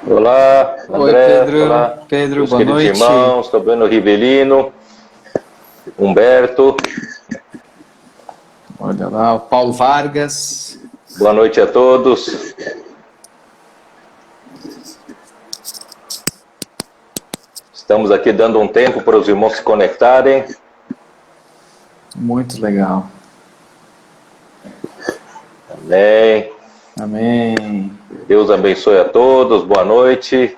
Olá, Oi, André. Pedro. Olá, Pedro, meus boa queridos noite. irmãos. Estou vendo o Rivelino, Humberto. Olha lá, o Paulo Vargas. Boa noite a todos. Estamos aqui dando um tempo para os irmãos se conectarem. Muito legal. Amém. Amém. Deus abençoe a todos. Boa noite.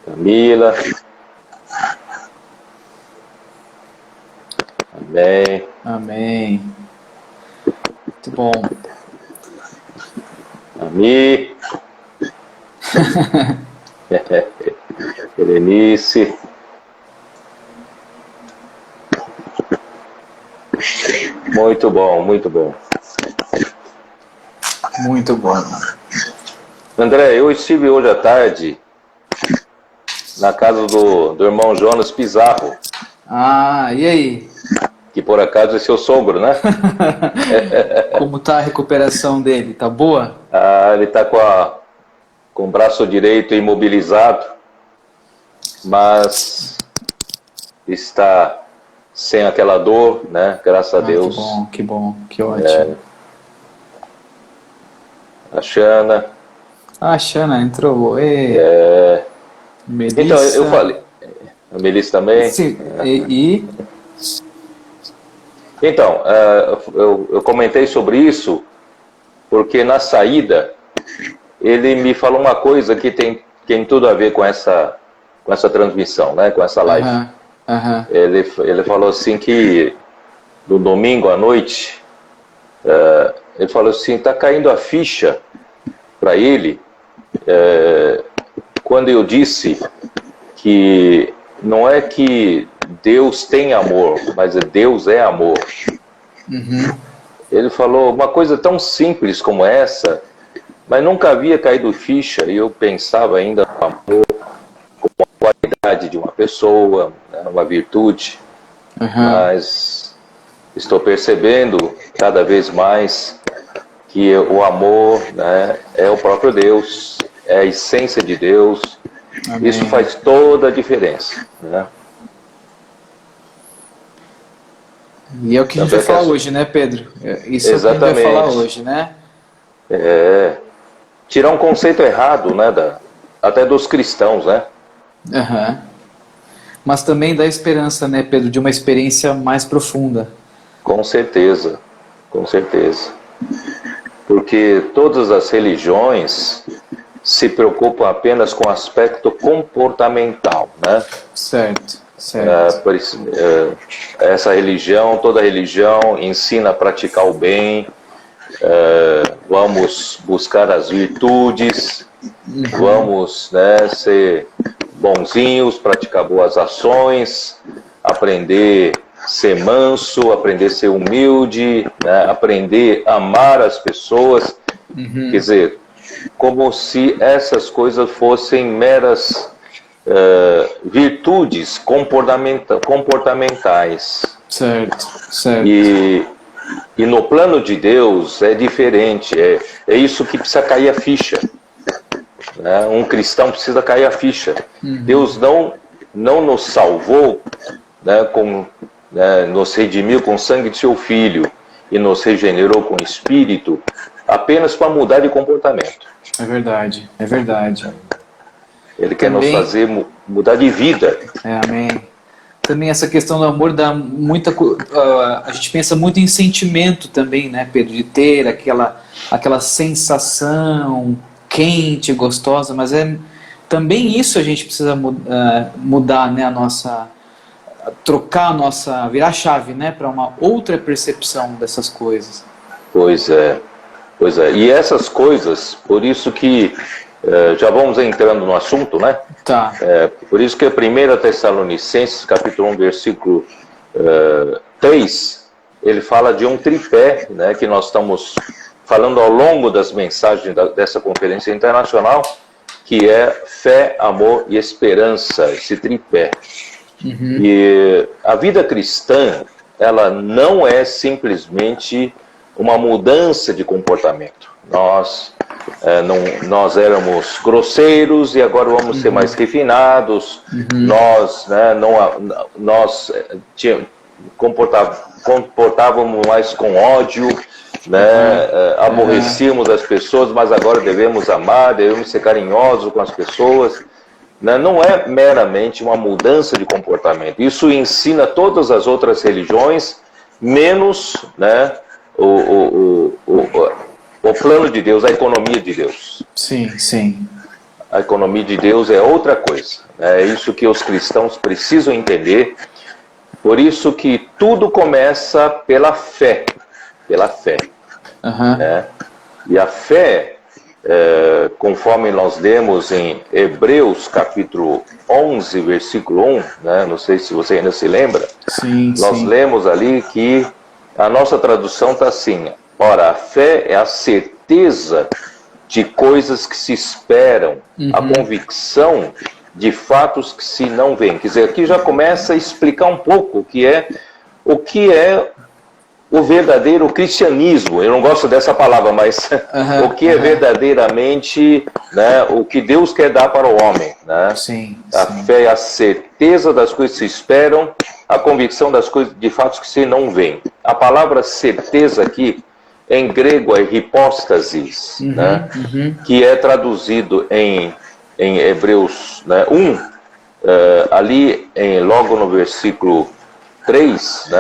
Camila. Amém. Amém. Muito bom. Ami. Berenice. Muito bom, muito bom. Muito bom. André, eu estive hoje à tarde na casa do irmão Jonas Pizarro, Ah, e aí? que por acaso é seu sogro, né? Como tá a recuperação dele? Tá boa? Ah, ele está com o braço direito imobilizado, mas está sem aquela dor, né? Graças a Ah, Deus. que bom, que ótimo. A Xana. Ah, a Xana entrou. Então, eu Melissa. falei. A Melissa também. Sim, e? Então, eu comentei sobre isso porque na saída ele me falou uma coisa que tem tudo a ver com essa transmissão, né? Com essa live. Aham. Ele falou assim que no domingo à noite, ele falou assim, está caindo a ficha para ele quando eu disse que não é que Deus tem amor, mas Deus é amor. Ele falou uma coisa tão simples como essa, mas nunca havia caído ficha e eu pensava ainda no amor como uma qualidade de uma pessoa, né, uma virtude, mas estou percebendo cada vez mais que o amor, né, é o próprio Deus, é a essência de Deus. Amém. Isso faz toda a diferença, né? E é o que a gente vai falar hoje, né, Pedro? Isso é o que a gente vai falar Exatamente. hoje, né? Tirar um conceito errado, né, até dos cristãos, né? Aham. Mas também dá esperança, né, Pedro, de uma experiência mais profunda. Com certeza, com certeza. Porque todas as religiões se preocupam apenas com o aspecto comportamental, né? Certo, certo. Essa religião, toda religião ensina a praticar o bem, vamos buscar as virtudes, vamos, né, ser bonzinhos, praticar boas ações, aprender a ser manso, aprender a ser humilde, né, aprender a amar as pessoas. Quer dizer, como se essas coisas fossem meras virtudes comportamentais. Certo, certo. E no plano de Deus é diferente, é isso que precisa cair a ficha. Né? Um cristão precisa cair a ficha. Deus não nos salvou, né, nos redimiu com o sangue de seu Filho e nos regenerou com o Espírito apenas para mudar de comportamento. É verdade, é verdade. Ele quer nos fazer mudar de vida. Amém. Também essa questão do amor dá muita... a gente pensa muito em sentimento também, né, Pedro? De ter aquela sensação quente, gostosa, mas também isso a gente precisa mudar, né, trocar a nossa... virar a chave, né, para uma outra percepção dessas coisas. Pois é. E essas coisas, por isso que já vamos entrando no assunto, né? Tá. Por isso que a 1 Tessalonicenses, capítulo 1, versículo 3, ele fala de um tripé, né, que nós estamos falando ao longo das mensagens dessa conferência internacional, que é fé, amor e esperança, esse tripé. E a vida cristã, ela não é simplesmente uma mudança de comportamento. Nós nós éramos grosseiros e agora vamos ser mais refinados. Nós comportávamos mais com ódio, aborrecíamos as pessoas, mas agora devemos amar, devemos ser carinhosos com as pessoas. Não é meramente uma mudança de comportamento. Isso ensina todas as outras religiões, menos o plano de Deus, a economia de Deus. Sim, sim. A economia de Deus é outra coisa. É isso que os cristãos precisam entender. Por isso que tudo começa pela fé. Pela fé. E a fé, conforme nós lemos em Hebreus capítulo 11, versículo 1, não sei se você ainda se lembra, nós lemos ali que a nossa tradução está assim: ora, a fé é a certeza de coisas que se esperam, a convicção de fatos que se não veem. Quer dizer, aqui já começa a explicar um pouco o que é o verdadeiro cristianismo. Eu não gosto dessa palavra, mas o que é verdadeiramente o que Deus quer dar para o homem. A fé é a certeza das coisas que se esperam, a convicção das coisas, de fatos que se não veem. A palavra certeza aqui, em grego, é hipóstasis, que é traduzido em Hebreus 1, ali logo no versículo 3,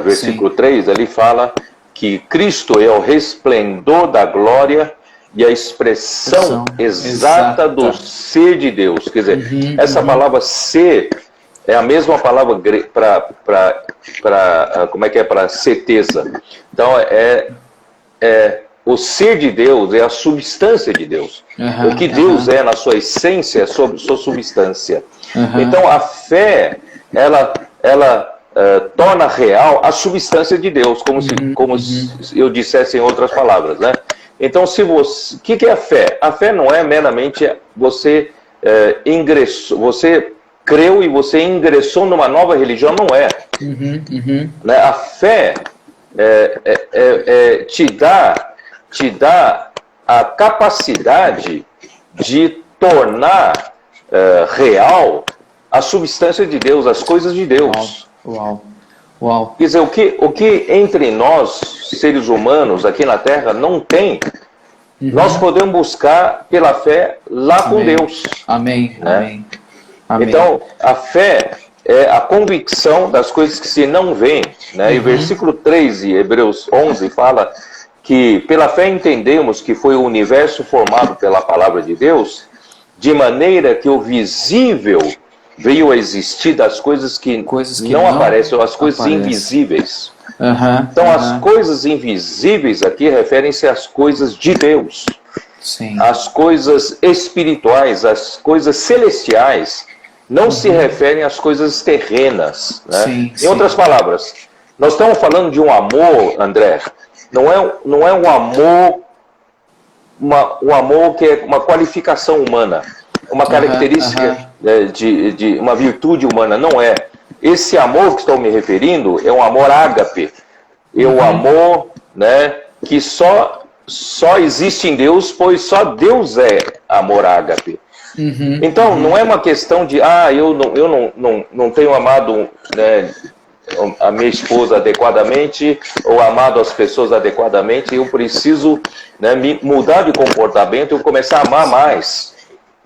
versículo 3, ali fala que Cristo é o resplendor da glória e a expressão exata do ser de Deus. Quer dizer, essa palavra ser é a mesma palavra para certeza. Então, o ser de Deus é a substância de Deus. O que Deus é na sua essência é sua substância. Então, a fé, ela torna real a substância de Deus, como se eu dissesse em outras palavras, Então, o que é a fé? A fé não é meramente você ingressou, você creu e você ingressou numa nova religião, não é. A fé te dá a capacidade de tornar real a substância de Deus, as coisas de Deus. Uau. Quer dizer, o que entre nós, seres humanos, aqui na Terra, não tem, nós podemos buscar pela fé lá com Deus. Amém. Então, a fé é a convicção das coisas que se não veem. E o versículo 3 de Hebreus 11 fala que pela fé entendemos que foi o universo formado pela palavra de Deus, de maneira que o visível veio a existir das coisas que não aparecem, as coisas invisíveis. Então, as coisas invisíveis aqui referem-se às coisas de Deus. As coisas espirituais, as coisas celestiais, não se referem às coisas terrenas. Em outras palavras, nós estamos falando de um amor, André, não é um amor, um amor que é uma qualificação humana, uma característica de uma virtude humana, não é. Esse amor que estou me referindo é um amor ágape, é um amor que só existe em Deus, pois só Deus é amor ágape. Então, não é uma questão de, eu não tenho amado a minha esposa adequadamente, ou amado as pessoas adequadamente, eu preciso me mudar de comportamento e começar a amar mais.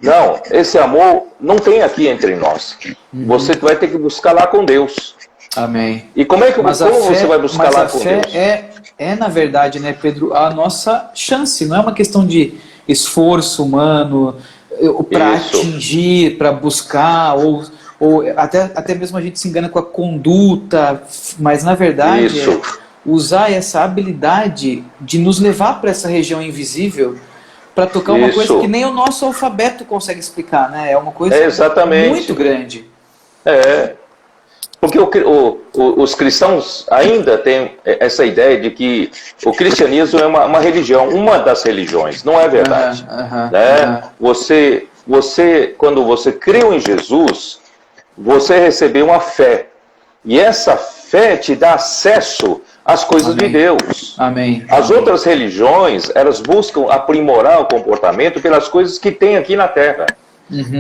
Não, esse amor não tem aqui entre nós. Você vai ter que buscar lá com Deus. Amém. E como você vai buscar lá com Deus? É, na verdade, Pedro, a nossa chance. Não é uma questão de esforço humano para atingir, para buscar, ou até mesmo a gente se engana com a conduta, mas na verdade usar essa habilidade de nos levar para essa região invisível para tocar uma coisa que nem o nosso alfabeto consegue explicar, É uma coisa muito grande. Porque os cristãos ainda têm essa ideia de que o cristianismo é uma religião, uma das religiões. Não é verdade. Você, quando você creu em Jesus, você recebeu uma fé. E essa fé te dá acesso as coisas de Deus. Amém. As outras religiões, elas buscam aprimorar o comportamento pelas coisas que tem aqui na Terra.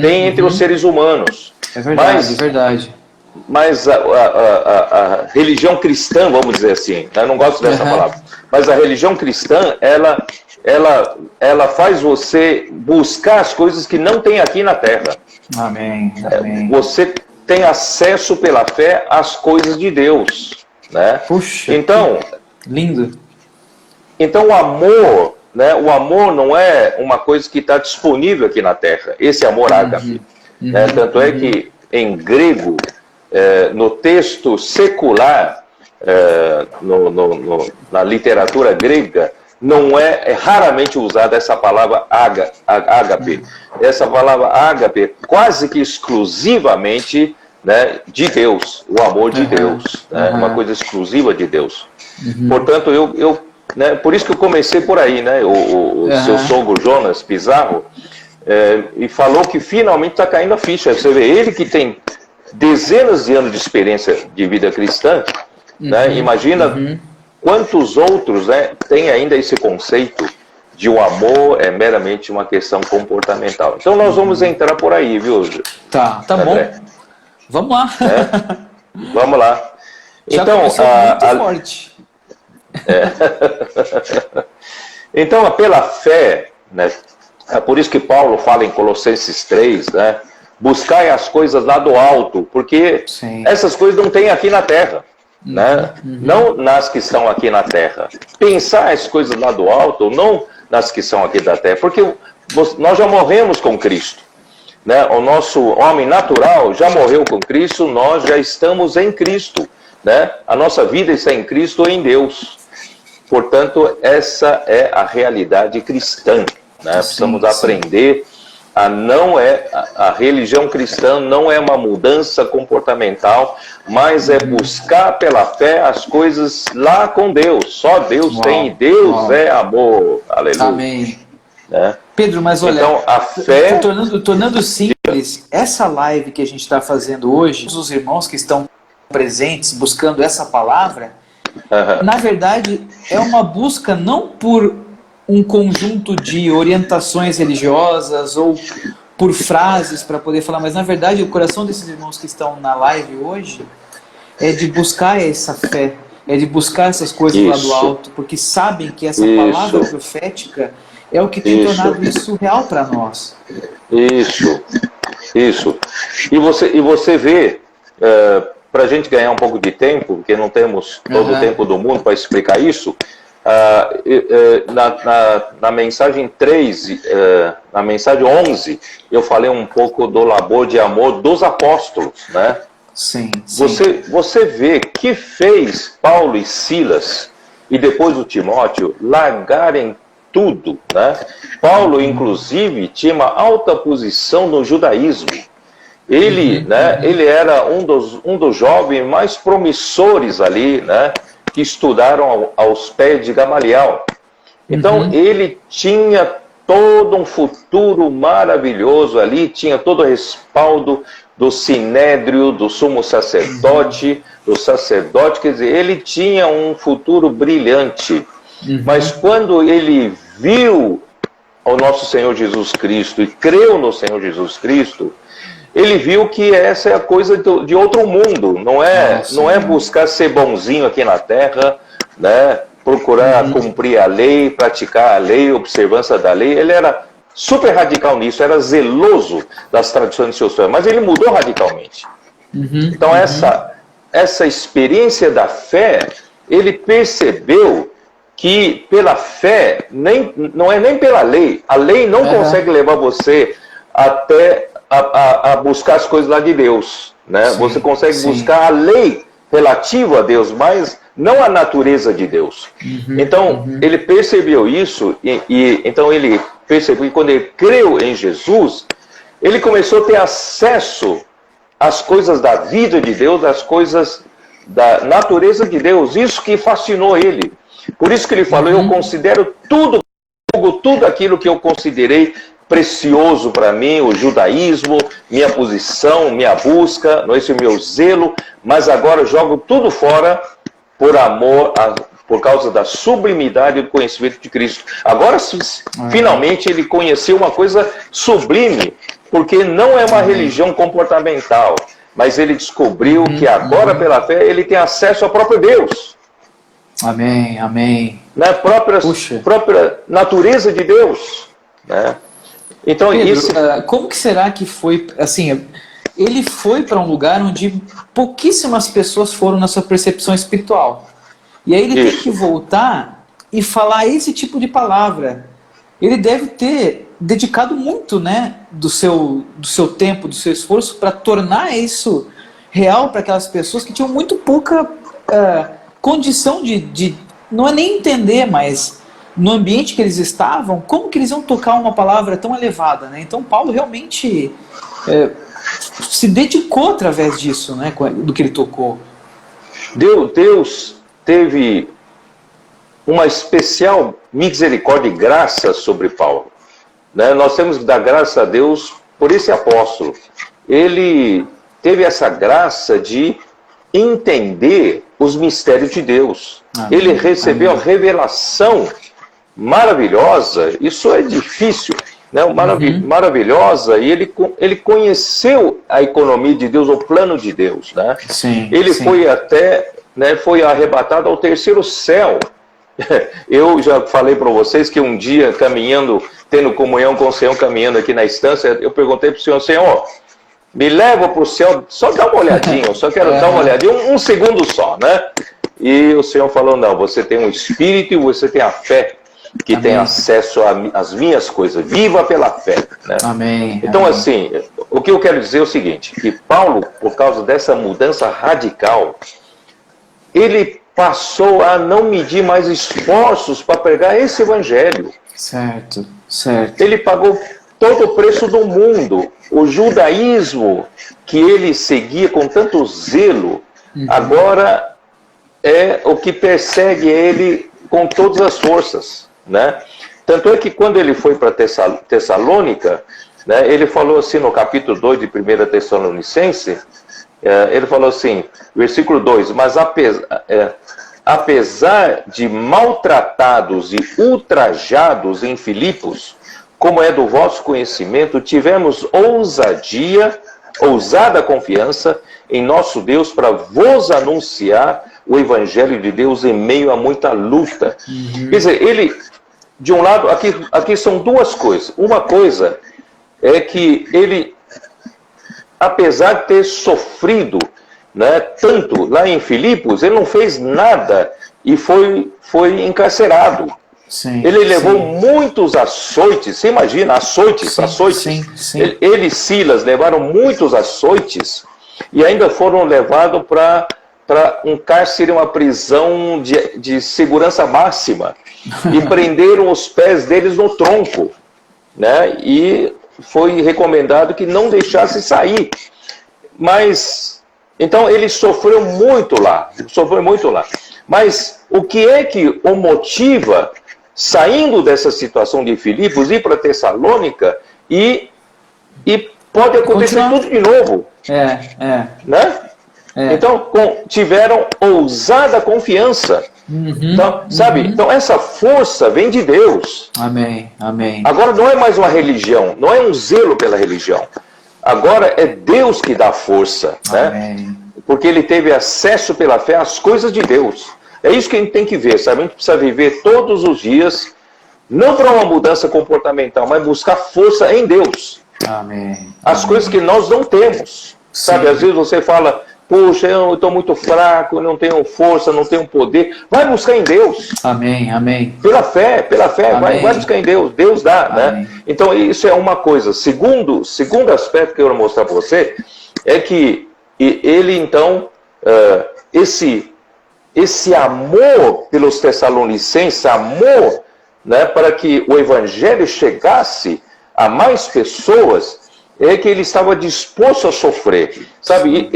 Tem entre os seres humanos. É verdade, é verdade. Mas a religião cristã, vamos dizer assim, eu não gosto dessa palavra, mas a religião cristã, ela faz você buscar as coisas que não tem aqui na Terra. Amém, amém. Você tem acesso pela fé às coisas de Deus, né? Puxa, então, lindo. Então o amor, né? O amor não é uma coisa que está disponível aqui na Terra. Esse amor ágape. Né? Tanto é que em grego, no texto secular, na literatura grega, não é raramente usada essa palavra ágape. Essa palavra ágape é quase que exclusivamente, né, de Deus, o amor de Deus, né, uma coisa exclusiva de Deus. Portanto, né, por isso que eu comecei por aí, né, o seu sogro Jonas Pizarro, e falou que finalmente está caindo a ficha. Você vê, ele que tem dezenas de anos de experiência de vida cristã, né, imagina quantos outros, né, têm ainda esse conceito de o amor é meramente uma questão comportamental. Então nós vamos entrar por aí, viu? Tá André? bom. Vamos lá. Vamos lá. Já então, começou muito forte. Então, pela fé, né, é por isso que Paulo fala em Colossenses 3, né, buscai as coisas lá do alto, porque essas coisas não tem aqui na terra. Né? Não nas que estão aqui na terra. Pensar as coisas lá do alto, não nas que são aqui da terra, porque nós já morremos com Cristo, né? O nosso homem natural já morreu com Cristo, nós já estamos em Cristo, né? A nossa vida está em Cristo ou em Deus. Portanto, essa é a realidade cristã, né? Precisamos aprender a religião cristã não é uma mudança comportamental, mas é buscar pela fé as coisas lá com Deus. Só Deus tem, e Deus é amor. Aleluia. Amém. Né? Pedro, mas olha, então, a fé... tornando simples, essa live que a gente está fazendo hoje, os irmãos que estão presentes buscando essa palavra, na verdade é uma busca não por um conjunto de orientações religiosas ou por frases para poder falar, mas na verdade o coração desses irmãos que estão na live hoje é de buscar essa fé, é de buscar essas coisas lá do alto, porque sabem que essa palavra profética é o que tem tornado isso real para nós. Isso. E você vê, para a gente ganhar um pouco de tempo, porque não temos todo o tempo do mundo para explicar isso, na mensagem 3, na mensagem 11, eu falei um pouco do labor de amor dos apóstolos, né? Sim. Você vê que fez Paulo e Silas e depois o Timóteo largarem tudo, né? Paulo, inclusive, tinha uma alta posição no judaísmo. Ele, né, ele era um dos jovens mais promissores ali, né? Que estudaram aos pés de Gamaliel. Então, ele tinha todo um futuro maravilhoso ali, tinha todo o respaldo do sinédrio, do sumo sacerdote, quer dizer, ele tinha um futuro brilhante. Mas quando ele viu o nosso Senhor Jesus Cristo e creu no Senhor Jesus Cristo, ele viu que essa é a coisa de outro mundo, não é buscar ser bonzinho aqui na terra, né? Procurar cumprir a lei, praticar a lei, observância da lei. Ele era super radical nisso, era zeloso das tradições de seus pais, mas ele mudou radicalmente. Então essa experiência da fé, ele percebeu que pela fé, não é nem pela lei, a lei não consegue levar você até a buscar as coisas lá de Deus, né? Você consegue buscar a lei relativa a Deus, mas não a natureza de Deus. Então, ele percebeu isso, e então ele percebeu que quando ele creu em Jesus, ele começou a ter acesso às coisas da vida de Deus, às coisas da natureza de Deus. Isso que fascinou ele. Por isso que ele falou, eu considero tudo aquilo que eu considerei precioso para mim, o judaísmo, minha posição, minha busca, esse meu zelo, mas agora eu jogo tudo fora por amor, por causa da sublimidade do conhecimento de Cristo. Agora, finalmente, ele conheceu uma coisa sublime, porque não é uma religião comportamental, mas ele descobriu que agora, pela fé, ele tem acesso ao próprio Deus. Amém, amém. Na própria natureza de Deus. Né? Então, Pedro, isso... como que será que foi, assim, ele foi para um lugar onde pouquíssimas pessoas foram na sua percepção espiritual. E aí ele tem que voltar e falar esse tipo de palavra. Ele deve ter dedicado muito, né, do seu tempo, do seu esforço para tornar isso real para aquelas pessoas que tinham muito pouca condição de não é nem entender, mas no ambiente que eles estavam, como que eles iam tocar uma palavra tão elevada, né? Então Paulo realmente se dedicou através disso, né, do que ele tocou. Deus teve uma especial misericórdia e graça sobre Paulo. Né? Nós temos que dar graça a Deus por esse apóstolo. Ele teve essa graça de entender os mistérios de Deus. Amém. Ele recebeu a revelação maravilhosa, isso é difícil, né? Maravilhosa, e ele conheceu a economia de Deus, o plano de Deus. Né? Sim, ele sim. foi até... Né, foi arrebatado ao terceiro céu. Eu já falei para vocês que um dia, caminhando, tendo comunhão com o Senhor, caminhando aqui na estância, eu perguntei para o Senhor, Senhor, me leva para o céu, só dá uma olhadinha, eu só quero dar uma olhadinha, um segundo só, né? E o Senhor falou, não, você tem um espírito e você tem a fé, que Amém. Tem acesso às minhas coisas, viva pela fé. Né? Amém. Então, Amém. assim, o que eu quero dizer é o seguinte, que Paulo, por causa dessa mudança radical, ele passou a não medir mais esforços para pregar esse evangelho. Certo, certo. Ele pagou todo o preço do mundo. O judaísmo que ele seguia com tanto zelo, agora é o que persegue ele com todas as forças. Né? Tanto é que quando ele foi para Tessalônica, né, ele falou assim no capítulo 2 de 1 Tessalonicense, ele falou assim, versículo 2, mas apesar de maltratados e ultrajados em Filipos, como é do vosso conhecimento, tivemos ousada confiança em nosso Deus para vos anunciar o Evangelho de Deus em meio a muita luta. Quer dizer, ele, de um lado, aqui são duas coisas. Uma coisa é que ele, apesar de ter sofrido, né, tanto lá em Filipos, ele não fez nada e foi encarcerado. Sim, ele levou muitos açoites, você imagina, açoites. Sim. Ele e Silas levaram muitos açoites e ainda foram levados para um cárcere, uma prisão de segurança máxima. E prenderam os pés deles no tronco. Né, e foi recomendado que não deixasse sair. Mas, então ele sofreu muito lá. Mas o que é que o motiva, saindo dessa situação de Filipos, ir para Tessalônica e pode acontecer tudo de novo? Né? Então, tiveram ousada confiança. Então, sabe? Então, essa força vem de Deus. Amém. Agora, não é mais uma religião, não é um zelo pela religião. Agora, é Deus que dá força. Né? Porque ele teve acesso pela fé às coisas de Deus. É isso que a gente tem que ver, sabe? A gente precisa viver todos os dias, não para uma mudança comportamental, mas buscar força em Deus. Amém. As coisas que nós não temos. Sabe? Às vezes você fala... Puxa, eu estou muito fraco, eu não tenho força, não tenho poder. Vai buscar em Deus. Amém. Pela fé, vai buscar em Deus. Deus dá, né? Então isso é uma coisa. Segundo aspecto que eu vou mostrar para você, é que ele então, esse amor pelos Tessalonicenses, amor, né, para que o evangelho chegasse a mais pessoas, é que ele estava disposto a sofrer, sabe?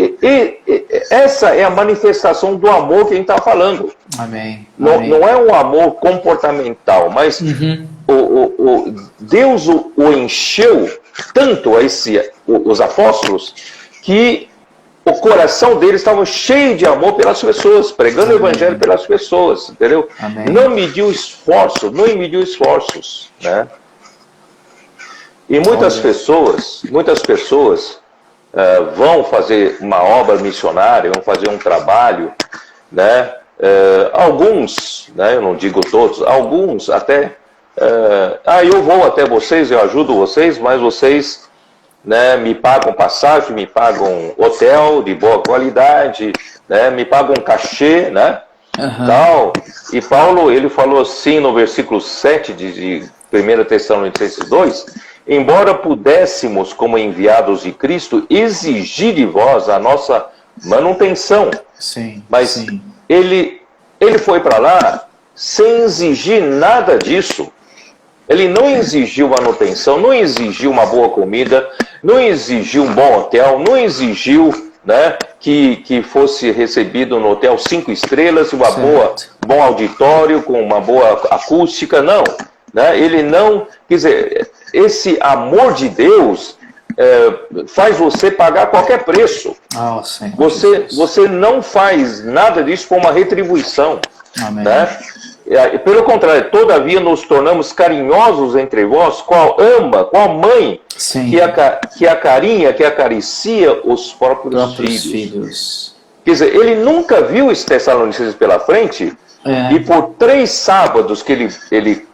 Essa é a manifestação do amor que a gente está falando. Amém. Não é um amor comportamental, mas Deus o encheu tanto os apóstolos que o coração deles estava cheio de amor pelas pessoas, pregando o evangelho pelas pessoas, entendeu? Amém. Não mediu esforços, né? E muitas pessoas vão fazer uma obra missionária, vão fazer um trabalho, né? Alguns, né? Eu não digo todos, alguns até, eu vou até vocês, eu ajudo vocês, mas vocês, né, me pagam passagem, me pagam hotel de boa qualidade, né, me pagam cachê, né, tal. E Paulo, ele falou assim no versículo 7 de 1 Tessalonicenses 2, embora pudéssemos, como enviados de Cristo, exigir de vós a nossa manutenção. Sim, mas sim. Ele foi para lá sem exigir nada disso. Ele não exigiu manutenção, não exigiu uma boa comida, não exigiu um bom hotel, não exigiu, né, que fosse recebido no hotel 5 estrelas, bom auditório, com uma boa acústica, não. Né? Ele não, quer dizer, esse amor de Deus faz você pagar qualquer preço. Oh, sim. Você não faz nada disso com uma retribuição. Amém. Né? Pelo contrário, todavia nos tornamos carinhosos entre vós, qual mãe que acarinha, que acaricia os próprios filhos. Quer dizer, ele nunca viu os Tessalonicenses pela frente, e por 3 sábados que ele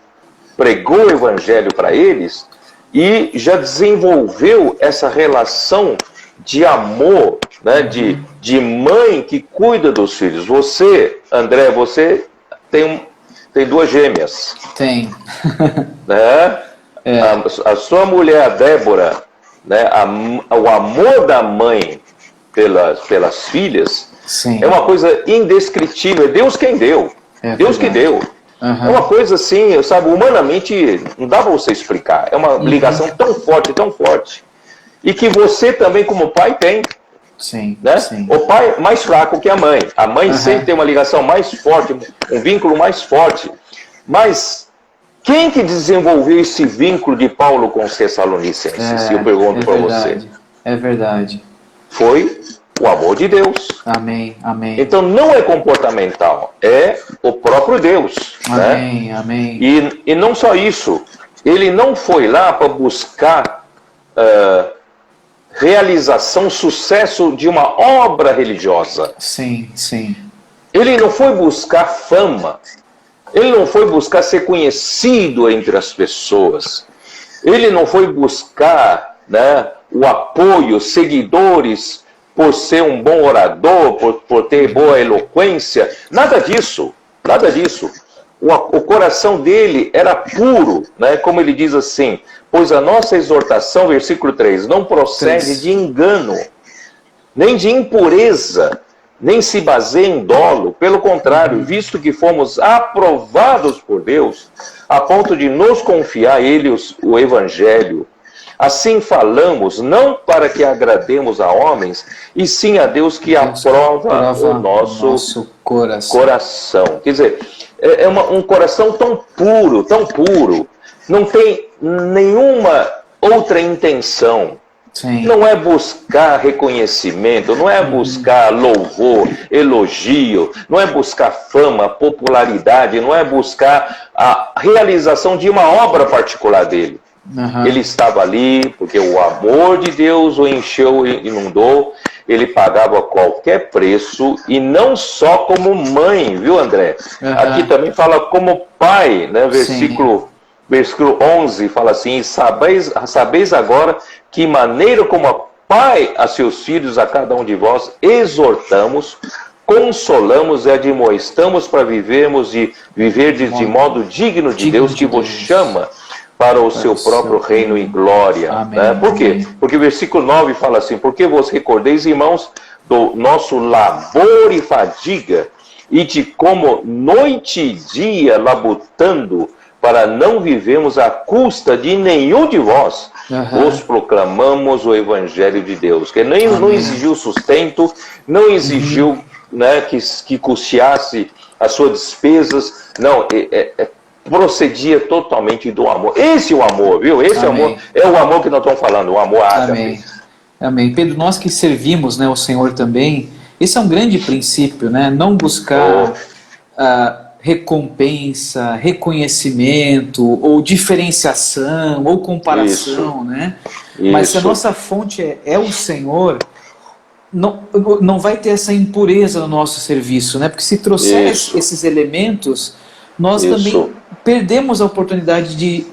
pregou o evangelho para eles, e já desenvolveu essa relação de amor, né, de mãe que cuida dos filhos. Você, André, você tem 2 gêmeas. Tem. Né? A sua mulher, a Débora, né, o amor da mãe pelas filhas, sim, é uma coisa indescritível. É Deus quem deu. Deus que deu. É uma coisa assim, sabe, humanamente não dá para você explicar. É uma ligação tão forte, e que você também como pai tem. Sim, né? sim. O pai mais fraco que a mãe. A mãe sempre tem uma ligação mais forte, um vínculo mais forte. Mas quem que desenvolveu esse vínculo de Paulo com os Tessalonicenses? Eu pergunto para você. É verdade. Foi o amor de Deus. Amém, amém. Então não é comportamental, é o próprio Deus. Amém, né? Amém. E não só isso, ele não foi lá para buscar realização, sucesso de uma obra religiosa. Sim, sim. Ele não foi buscar fama. Ele não foi buscar ser conhecido entre as pessoas. Ele não foi buscar, né, o apoio, seguidores, por ser um bom orador, por ter boa eloquência. Nada disso. Nada disso. O coração dele era puro, né? Como ele diz assim, pois a nossa exortação, versículo 3, não procede de engano, nem de impureza, nem se baseia em dolo. Pelo contrário, visto que fomos aprovados por Deus, a ponto de nos confiar a Ele o Evangelho, assim falamos, não para que agrademos a homens, e sim a Deus que aprova o nosso coração. Quer dizer, é um coração tão puro, não tem nenhuma outra intenção. Sim. Não é buscar reconhecimento, não é buscar louvor, elogio, não é buscar fama, popularidade, não é buscar a realização de uma obra particular dele. Ele estava ali porque o amor de Deus o encheu e inundou. Ele pagava qualquer preço, e não só como mãe, viu, André? Aqui também fala como pai, né? Versículo 11 fala assim, sabeis agora que maneira como pai a seus filhos, a cada um de vós, exortamos, consolamos e admoestamos para vivermos e viverdes de modo digno de Deus, que vos chama para o seu próprio reino e glória. Né? Por quê? Porque o versículo 9 fala assim, porque vos recordeis, irmãos, do nosso labor e fadiga, e de como noite e dia labutando, para não vivermos à custa de nenhum de vós, vos proclamamos o Evangelho de Deus, que não exigiu sustento, não exigiu, né, que custeasse as suas despesas, não, procedia totalmente do amor. Esse é o amor, viu? Esse é o amor que nós estamos falando, o amor ágape. Amém. Pedro, nós que servimos, né, o Senhor também, esse é um grande princípio, né? Não buscar recompensa, reconhecimento, ou diferenciação, ou comparação, né? Mas se a nossa fonte é o Senhor, não vai ter essa impureza no nosso serviço, né? Porque se trouxer esses elementos, nós também perdemos a oportunidade de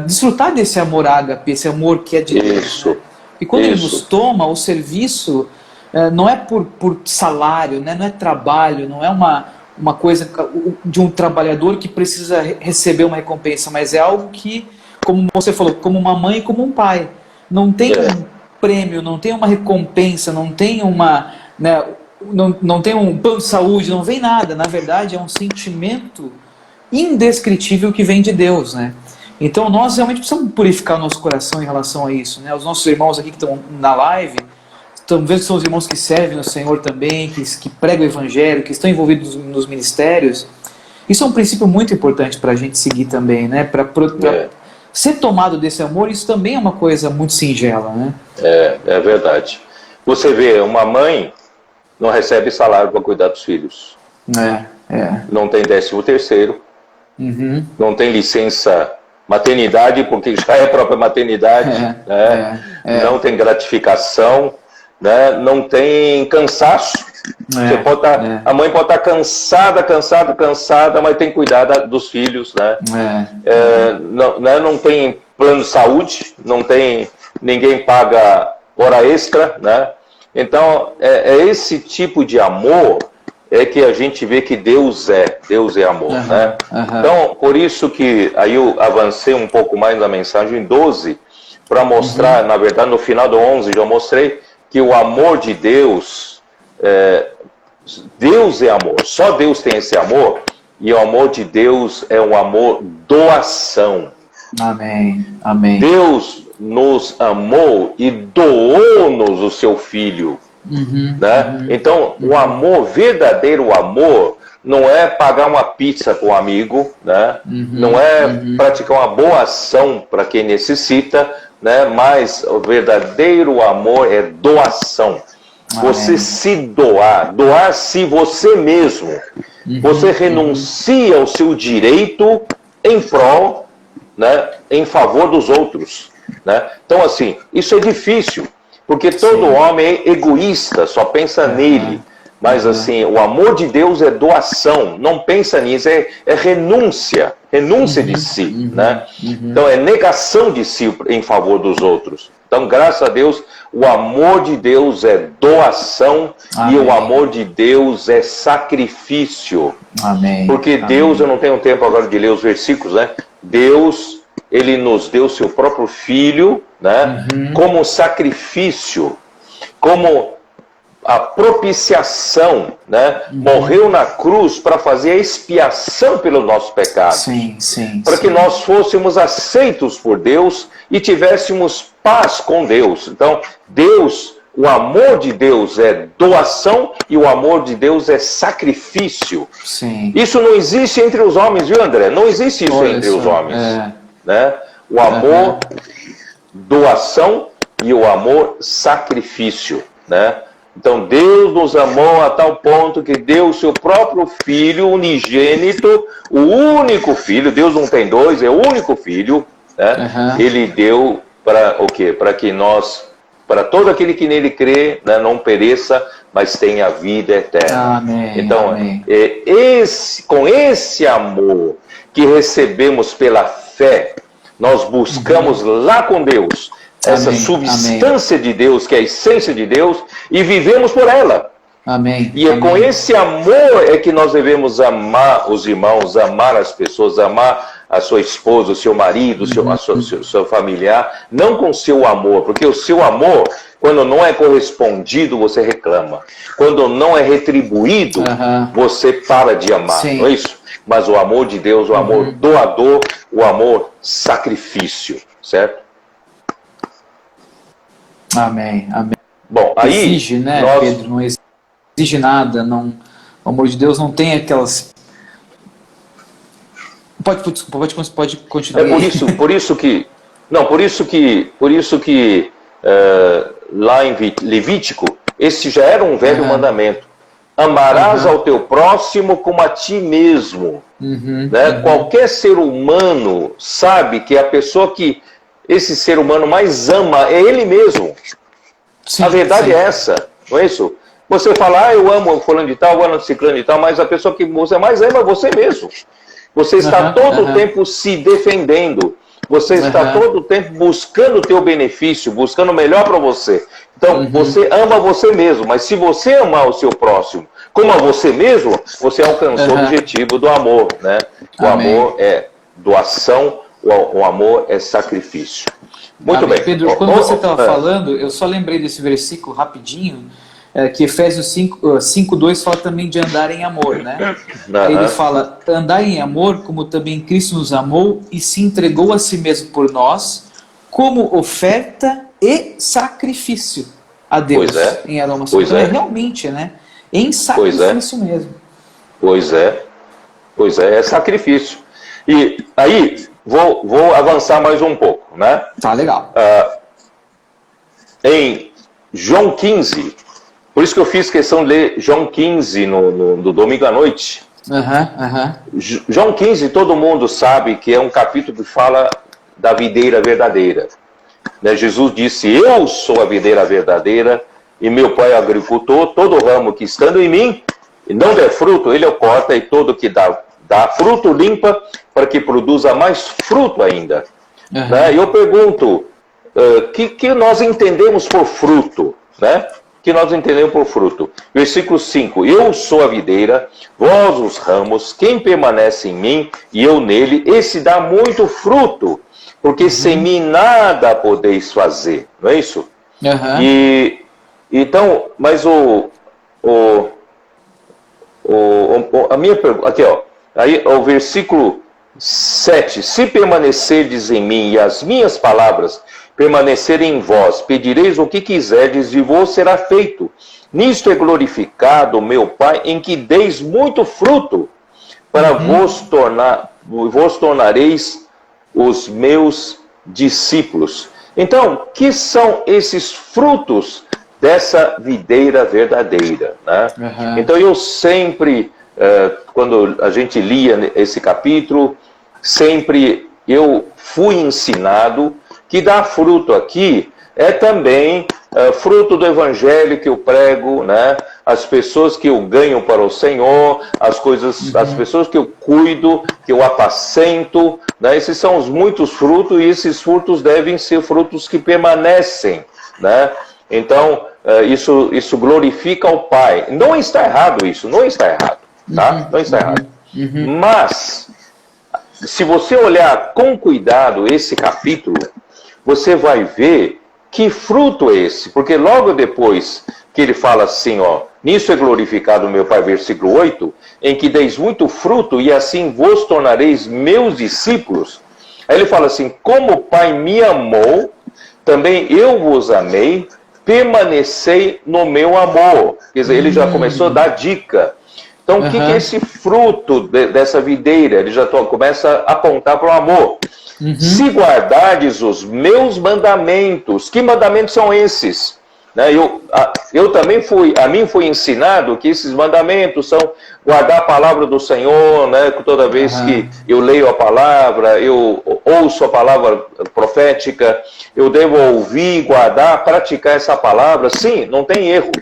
desfrutar desse amor ágape, esse amor que é de Deus. Né? E quando Ele nos toma, o serviço não é por salário, né? Não é trabalho, não é uma coisa de um trabalhador que precisa receber uma recompensa, mas é algo que, como você falou, como uma mãe e como um pai. Não tem um prêmio, não tem uma recompensa, não tem né, não tem um plano de saúde, não vem nada. Na verdade, é um sentimento indescritível que vem de Deus, né? Então nós realmente precisamos purificar o nosso coração em relação a isso, né? Os nossos irmãos aqui que estão na live, estão vendo que são os irmãos que servem o Senhor também, que pregam o Evangelho, que estão envolvidos nos ministérios. Isso é um princípio muito importante para a gente seguir também, né? Para ser tomado desse amor, isso também é uma coisa muito singela, né? É verdade. Você vê, uma mãe não recebe salário para cuidar dos filhos. Não tem 13º, não tem licença maternidade, porque já é a própria maternidade, não tem gratificação, né? Não tem cansaço. Você pode a mãe pode estar cansada, mas tem que cuidar dos filhos, né? Não tem plano de saúde, ninguém paga hora extra, né? Então, esse tipo de amor que a gente vê que Deus é amor, né? Então, por isso que aí eu avancei um pouco mais na mensagem 12, para mostrar, na verdade, no final do 11 já mostrei que o amor de Deus, Deus é amor, só Deus tem esse amor, e o amor de Deus é um amor doação. Amém, amém. Deus nos amou e doou-nos o seu Filho. Né? Então, o amor, verdadeiro amor, não é pagar uma pizza para um amigo, né? Não é praticar uma boa ação para quem necessita, né? Mas o verdadeiro amor é doação. Você se doar-se você mesmo. Você renuncia ao seu direito em prol, né? Em favor dos outros, né? Então, assim, isso é difícil. Porque todo homem é egoísta, só pensa nele. Mas assim, o amor de Deus é doação, não pensa nisso, é renúncia de si, né? Então é negação de si em favor dos outros. Então, graças a Deus, o amor de Deus é doação. E o amor de Deus é sacrifício. Porque Deus, eu não tenho tempo agora de ler os versículos, né? Deus, Ele nos deu seu próprio Filho, né? Como sacrifício, como a propiciação, né? Morreu na cruz para fazer a expiação pelos nossos pecados. Para que nós fôssemos aceitos por Deus e tivéssemos paz com Deus. Então, Deus, o amor de Deus é doação e o amor de Deus é sacrifício. Isso não existe entre os homens, viu, André? Não existe isso entre os homens. Né? O amor, doação e o amor, sacrifício, né? Então Deus nos amou a tal ponto que deu o seu próprio Filho unigênito, o único Filho. Deus não tem dois, é o único Filho, né? Ele deu para o quê? Para que nós, para todo aquele que nele crê, né, não pereça, mas tenha vida eterna. Então, com esse amor que recebemos pela fé, nós buscamos lá com Deus essa substância de Deus, que é a essência de Deus, e vivemos por ela. E é com esse amor é que nós devemos amar os irmãos, amar as pessoas, amar a sua esposa, o seu marido, seu familiar, não com o seu amor, porque o seu amor, quando não é correspondido, você reclama. Quando não é retribuído, você para de amar, não é isso? Mas o amor de Deus, o amor doador, o amor sacrifício, certo? Amém. Bom, aí exige, né, Pedro? Não exige nada. Não, o amor de Deus não tem aquelas... Pode continuar. Por isso que lá em Levítico, esse já era um velho mandamento. Amarás ao teu próximo como a ti mesmo. Né? Qualquer ser humano sabe que a pessoa que esse ser humano mais ama é ele mesmo. Sim, a verdade é essa, não é isso? Você fala, eu amo fulano de tal, eu amo ciclano de tal, mas a pessoa que você mais ama é você mesmo. Você está todo o tempo se defendendo. Você está todo o tempo buscando o teu benefício, buscando o melhor para você. Então, você ama você mesmo, mas se você amar o seu próximo como a você mesmo, você alcançou o objetivo do amor, né? O amor é doação, o amor é sacrifício. Muito bem. Pedro, quando você estava falando, eu só lembrei desse versículo rapidinho, que Efésios 5:2 fala também de andar em amor, né? Ele fala, andar em amor como também Cristo nos amou e se entregou a si mesmo por nós, como oferta e sacrifício a Deus em aroma santo. Então realmente, né? Em sacrifício mesmo. Pois é, sacrifício. E aí, vou avançar mais um pouco, né? Tá, legal. Em João 15, por isso que eu fiz questão de ler João 15 no domingo à noite. João 15, todo mundo sabe que é um capítulo que fala da videira verdadeira. Né? Jesus disse, eu sou a videira verdadeira e meu pai é agricultor, todo ramo que estando em mim e não der fruto, ele o corta, e todo que dá fruto limpa, para que produza mais fruto ainda. Né? Eu pergunto, que nós entendemos por fruto? Né? Que nós entendemos por fruto. Versículo 5, eu sou a videira, vós os ramos, quem permanece em mim e eu nele, esse dá muito fruto, porque sem mim nada podeis fazer. Não é isso? Então, mas a minha pergunta, aqui ó, aí o versículo 7, se permanecerdes em mim e as minhas palavras permanecerem em vós, pedireis o que quiserdes e vos será feito. Nisto é glorificado o meu Pai, em que deis muito fruto, para vos tornareis os meus discípulos. Então, que são esses frutos dessa videira verdadeira? Né? Então, eu sempre, quando a gente lia esse capítulo, sempre eu fui ensinado que dar fruto aqui é também fruto do evangelho que eu prego, né? As pessoas que eu ganho para o Senhor, as pessoas que eu cuido, que eu apacento, né? Esses são os muitos frutos, e esses frutos devem ser frutos que permanecem, né? Então, isso glorifica o Pai. Não está errado isso, não está errado, tá? Não está errado. Mas, se você olhar com cuidado esse capítulo, você vai ver que fruto é esse, porque logo depois que ele fala assim, ó, nisso é glorificado o meu Pai, versículo 8, em que deis muito fruto e assim vos tornareis meus discípulos. Aí ele fala assim, como o Pai me amou, também eu vos amei, permanecei no meu amor. Quer dizer, ele já começou a dar dica. Então, o que é esse fruto dessa videira? Ele já começa a apontar para o amor. Se guardardes os mandamentos, que mandamentos são esses? Né? Eu também a mim foi ensinado que esses mandamentos são guardar a palavra do Senhor, né? Toda vez que eu leio a palavra, eu ouço a palavra profética, eu devo ouvir, guardar, praticar essa palavra. Sim, não tem erro.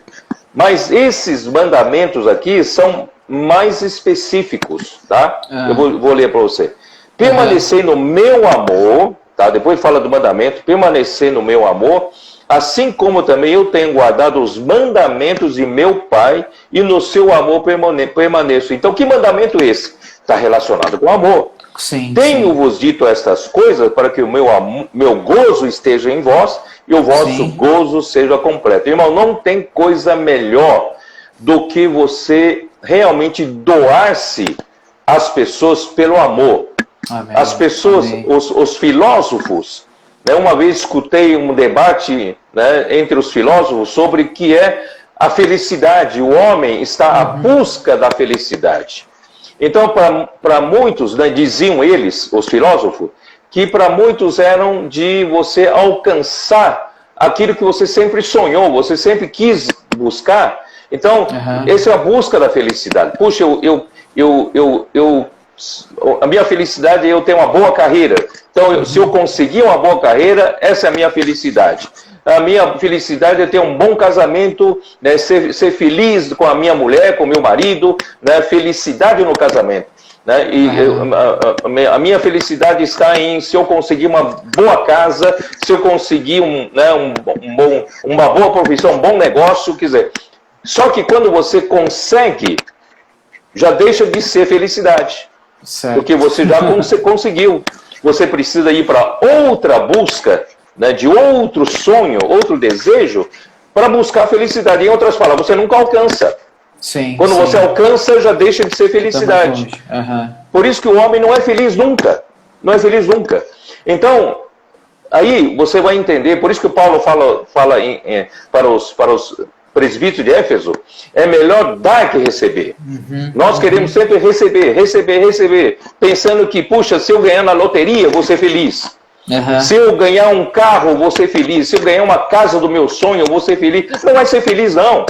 Mas esses mandamentos aqui são mais específicos, tá? Eu vou ler para você. Permanecer no meu amor, tá? Depois fala do mandamento, permanecer no meu amor, assim como também eu tenho guardado os mandamentos de meu Pai, e no seu amor permaneço. Então, que mandamento é esse? Está relacionado com o amor. Tenho-vos dito estas coisas para que o meu gozo esteja em vós e o vosso gozo seja completo. Irmão, não tem coisa melhor do que você realmente doar-se às pessoas pelo amor. Amém. As pessoas, os filósofos, né, uma vez escutei um debate, né, entre os filósofos sobre o que é a felicidade. O homem está à busca da felicidade. Então, para muitos, né, diziam eles, os filósofos, que para muitos eram de você alcançar aquilo que você sempre sonhou, você sempre quis buscar. Então, essa é a busca da felicidade. Puxa, a minha felicidade é eu ter uma boa carreira. Então, se eu conseguir uma boa carreira, essa é a minha felicidade. A minha felicidade é ter um bom casamento, né, ser feliz com a minha mulher, com o meu marido, né, felicidade no casamento. Né, e a minha felicidade está em se eu conseguir uma boa casa, se eu conseguir uma boa profissão, um bom negócio, quer dizer. Só que quando você consegue, já deixa de ser felicidade. Certo. Porque você já conseguiu. Você precisa ir para outra busca, né, de outro sonho, outro desejo, para buscar a felicidade. Em outras palavras, você nunca alcança. Sim, quando você alcança, já deixa de ser felicidade. Por isso que o homem não é feliz nunca. Não é feliz nunca. Então, aí você vai entender, por isso que o Paulo fala para os presbíteros de Éfeso, é melhor dar que receber. Nós queremos sempre receber, pensando que, puxa, se eu ganhar na loteria, vou ser feliz. Se eu ganhar um carro, vou ser feliz. Se eu ganhar uma casa do meu sonho, eu vou ser feliz. Não vai ser feliz, não.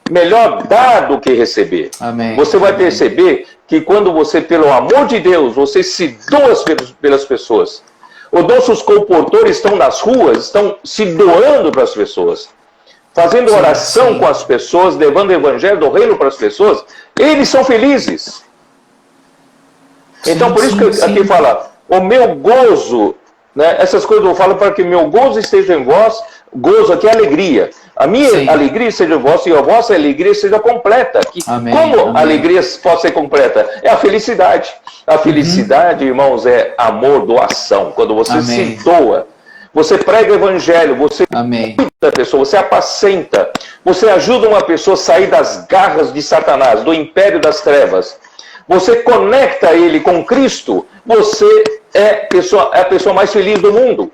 Melhor dar do que receber. Amém. Você vai perceber que quando você, pelo amor de Deus, você se doa pelas pessoas. Os nossos comportores estão nas ruas, estão se doando para as pessoas. Fazendo oração com as pessoas, levando o evangelho do reino para as pessoas, eles são felizes. Então, por isso que aqui fala, o meu gozo, né, essas coisas eu falo para que meu gozo esteja em vós, gozo aqui é alegria. A minha alegria seja em vós e a vossa alegria seja completa. Como a alegria pode ser completa? É a felicidade. A felicidade, irmãos, é amor, doação. Quando você se doa, você prega o evangelho, você cuida da pessoa, você apacenta, você ajuda uma pessoa a sair das garras de Satanás, do império das trevas. Você conecta ele com Cristo, você é a pessoa mais feliz do mundo.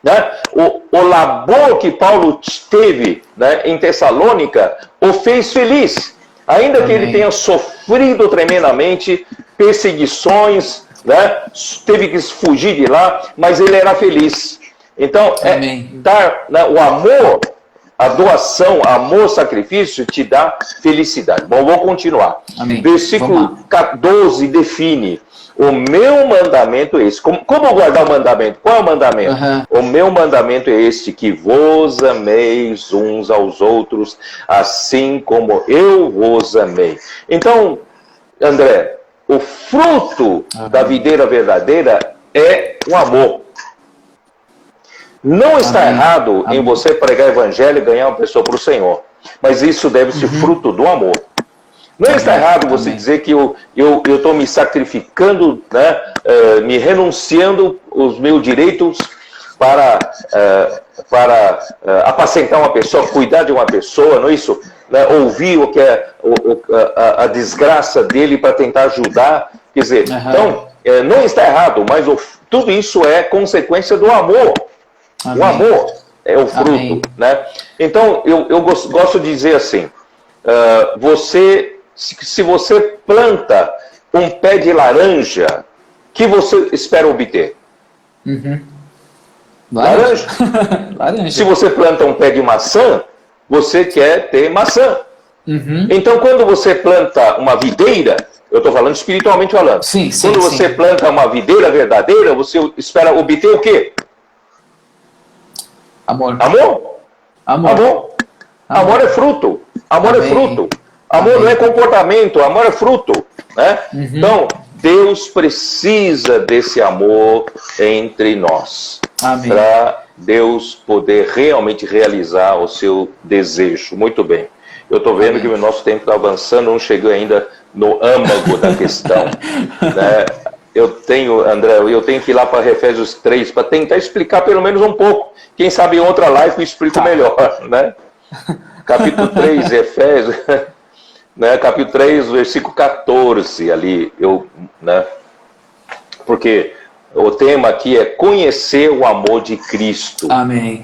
Né? O labor que Paulo teve, né, em Tessalônica o fez feliz. Ainda que ele tenha sofrido tremendamente perseguições, né, teve que fugir de lá, mas ele era feliz. Então, dar, né, o amor, a doação, amor, sacrifício, te dá felicidade. Bom, vou continuar. Versículo 12 define: o meu mandamento é esse. Como guardar o mandamento? Qual é o mandamento? O meu mandamento é este, que vos ameis uns aos outros, assim como eu vos amei. Então, André, o fruto da videira verdadeira é o amor. Não está errado em você pregar o evangelho e ganhar uma pessoa para o Senhor, mas isso deve ser fruto do amor. Não está errado você dizer que eu estou me sacrificando, né, me renunciando os meus direitos para apacentar uma pessoa, cuidar de uma pessoa, não é isso? Né, ouvir o que é a desgraça dele para tentar ajudar. Quer dizer, então, não está errado, mas tudo isso é consequência do amor. O amor é o fruto. Né? Então, eu gosto de dizer assim, se você planta um pé de laranja, que você espera obter? Laranja. Laranja. Se você planta um pé de maçã, você quer ter maçã. Então, quando você planta uma videira, eu estou falando espiritualmente falando, quando você planta uma videira verdadeira, você espera obter o quê? Amor. Amor? Amor. Amor é fruto. Amor é fruto. Amor não é comportamento, amor é fruto. Né? Então, Deus precisa desse amor entre nós. Para Deus poder realmente realizar o seu desejo. Muito bem. Eu estou vendo que o nosso tempo está avançando, não chegou ainda no âmago da questão. Né? André, eu tenho que ir lá para Efésios 3 para tentar explicar pelo menos um pouco. Quem sabe em outra live eu explico melhor. Né? Capítulo 3, Efésios... Né, capítulo 3, versículo 14, ali, né, porque o tema aqui é conhecer o amor de Cristo. Amém.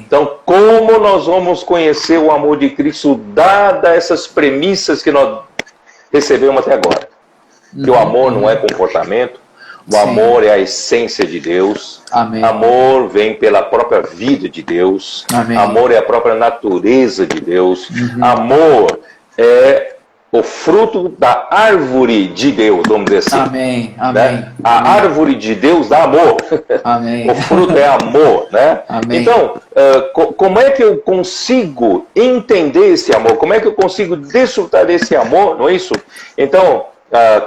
Então, como nós vamos conhecer o amor de Cristo, dada essas premissas que nós recebemos até agora? Que o amor não é comportamento, O amor é a essência de Deus. Amém. Amor vem pela própria vida de Deus. Amém. Amor é a própria natureza de Deus. Amor é o fruto da árvore de Deus, vamos dizer assim. Amém. Amém. Né? A árvore de Deus dá amor. Amém. O fruto é amor, né? Amém. Então, como é que eu consigo entender esse amor? Como é que eu consigo desfrutar desse amor? Não é isso? Então,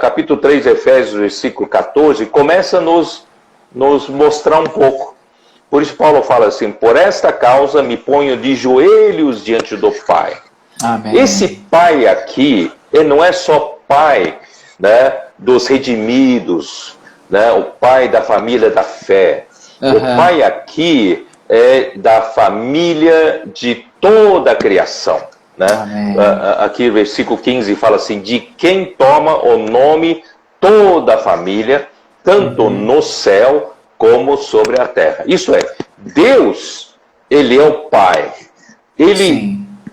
capítulo 3, Efésios, versículo 14, começa a nos mostrar um pouco. Por isso Paulo fala assim: por esta causa me ponho de joelhos diante do Pai. Amém. Esse Pai aqui, ele não é só Pai, né, dos redimidos, né, o Pai da família da fé. O Pai aqui é da família de toda a criação. Né? Aqui o versículo 15 fala assim: de quem toma o nome toda a família, tanto no céu como sobre a terra. Isso é, Deus, Ele é o Pai.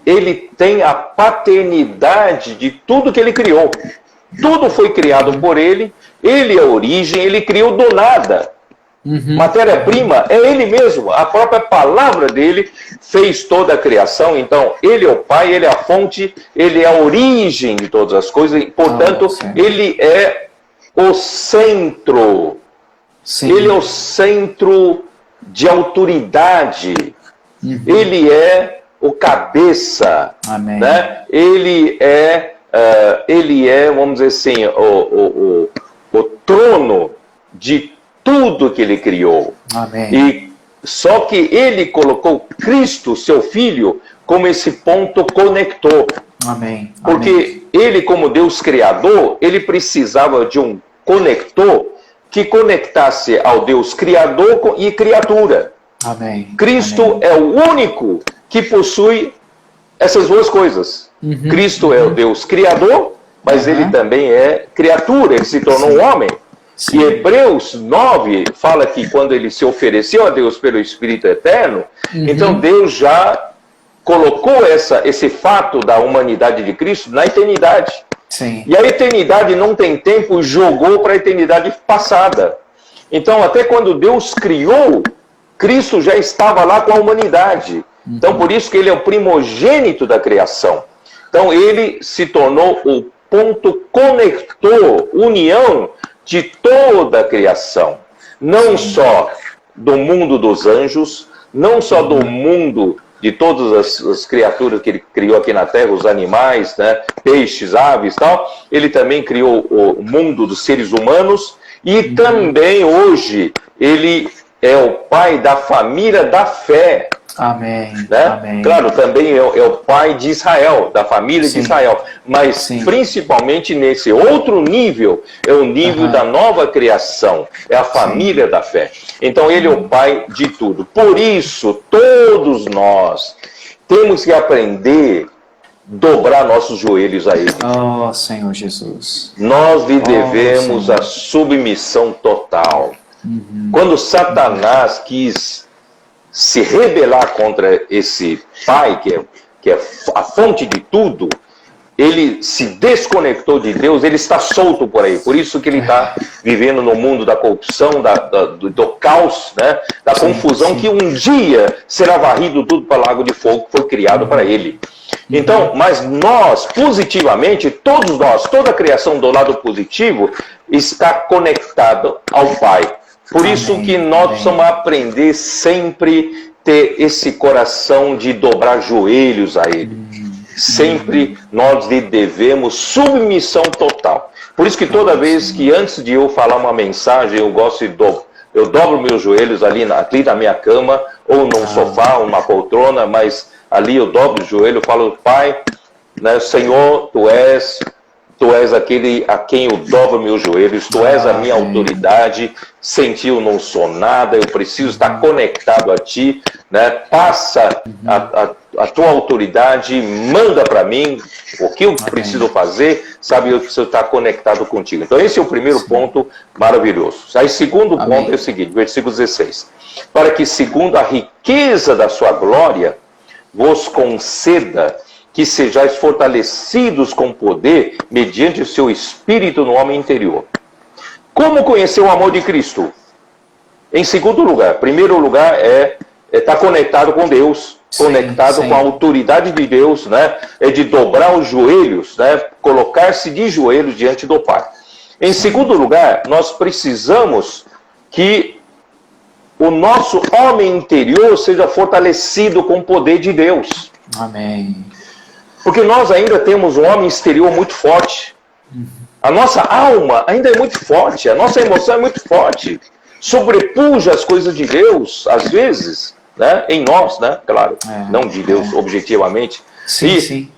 Ele tem a paternidade de tudo que Ele criou. Tudo foi criado por Ele. Ele é a origem, Ele criou do nada. Matéria-prima é Ele mesmo. A própria palavra dele fez toda a criação. Então, Ele é o Pai, Ele é a fonte, Ele é a origem de todas as coisas. E, portanto, Ele é o centro. Ele é o centro de autoridade. Ele é o cabeça. Né? Ele é, vamos dizer assim, o trono de tudo que Ele criou. E só que Ele colocou Cristo, seu Filho, como esse ponto conector. Porque Ele, como Deus Criador, Ele precisava de um conector que conectasse ao Deus Criador e criatura. Cristo é o único que possui essas duas coisas. Cristo é o Deus Criador, mas Ele também é criatura, Ele se tornou um homem. E Hebreus 9 fala que quando Ele se ofereceu a Deus pelo Espírito Eterno, então Deus já colocou esse fato da humanidade de Cristo na eternidade. E a eternidade não tem tempo, jogou para a eternidade passada. Então, até quando Deus criou, Cristo já estava lá com a humanidade. Então, por isso que Ele é o primogênito da criação. Então, Ele se tornou o ponto conector, união de toda a criação. Não só do mundo dos anjos, não só do mundo de todas as criaturas que Ele criou aqui na Terra, os animais, né, peixes, aves e tal. Ele também criou o mundo dos seres humanos e também hoje Ele é o Pai da família da fé. Né? Claro, também é o Pai de Israel, da família de Israel. Mas principalmente nesse outro nível, é o nível da nova criação, é a família da fé. Então Ele é o Pai de tudo. Por isso, todos nós temos que aprender a dobrar nossos joelhos a Ele. Oh, Senhor Jesus. Nós lhe devemos a submissão total. Quando Satanás quis se rebelar contra esse Pai, que é a fonte de tudo, ele se desconectou de Deus, ele está solto por aí. Por isso que ele está vivendo no mundo da corrupção, do caos, né? Da confusão, que um dia será varrido tudo para o lago de fogo que foi criado para ele. Então, mas nós, positivamente, todos nós, toda a criação do lado positivo, está conectado ao Pai. Por isso que nós precisamos aprender sempre ter esse coração de dobrar joelhos a Ele. Sempre nós lhe devemos submissão total. Por isso que toda vez que antes de eu falar uma mensagem, eu dobro meus joelhos ali na minha cama, ou num sofá, ou numa poltrona, mas ali eu dobro o joelho, eu falo: Pai, né, Senhor, Tu és aquele a quem eu dobro meus joelhos, Tu és a minha autoridade, sem Ti eu não sou nada, eu preciso estar conectado a Ti, né? Passa a Tua autoridade, manda para mim o que eu preciso fazer, sabe, eu preciso estar conectado contigo. Então esse é o primeiro ponto maravilhoso. Aí o segundo ponto é o seguinte, versículo 16: para que segundo a riqueza da sua glória vos conceda que sejais fortalecidos com poder mediante o seu espírito no homem interior, Como conhecer o amor de Cristo? Em segundo lugar, primeiro lugar é estar conectado com Deus, conectado com a autoridade de Deus, né? É de dobrar os joelhos, né? Colocar-se de joelhos diante do Pai. Em segundo lugar, nós precisamos que o nosso homem interior seja fortalecido com o poder de Deus. Amém. Porque nós ainda temos um homem exterior muito forte. A nossa alma ainda é muito forte, a nossa emoção é muito forte. Sobrepuja as coisas de Deus, às vezes, né? Em nós, né? Claro, não de Deus objetivamente. Sim.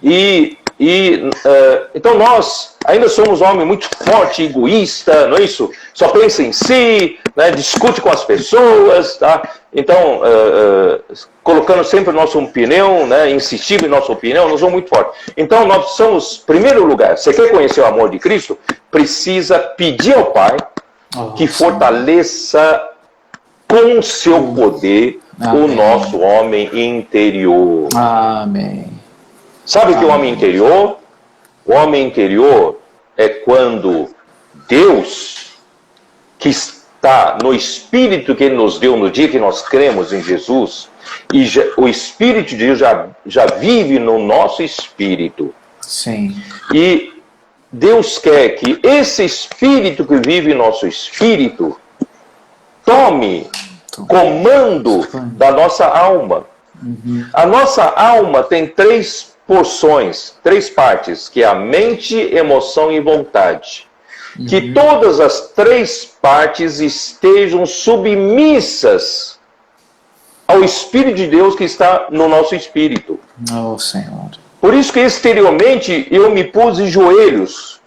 Então nós ainda somos um homem muito forte, egoísta, não é isso? Só pensa em si, né? Discute com as pessoas, tá? Então, colocando sempre nossa opinião, né? Insistindo em nossa opinião, nós somos muito fortes. Então nós precisamos, em primeiro lugar, você quer conhecer o amor de Cristo? Precisa pedir ao Pai que fortaleça com seu poder o nosso homem interior. Amém. Sabe o que é o homem interior? O homem interior é quando Deus, que está no Espírito que Ele nos deu no dia que nós cremos em Jesus, e o Espírito de Deus já vive no nosso espírito. Sim. E Deus quer que esse Espírito que vive em nosso espírito tome comando da nossa alma. A nossa alma tem três porções, três partes, que é a mente, emoção e vontade. Que todas as três partes estejam submissas ao Espírito de Deus que está no nosso espírito. Oh, Senhor. Por isso que exteriormente eu me pus de joelhos.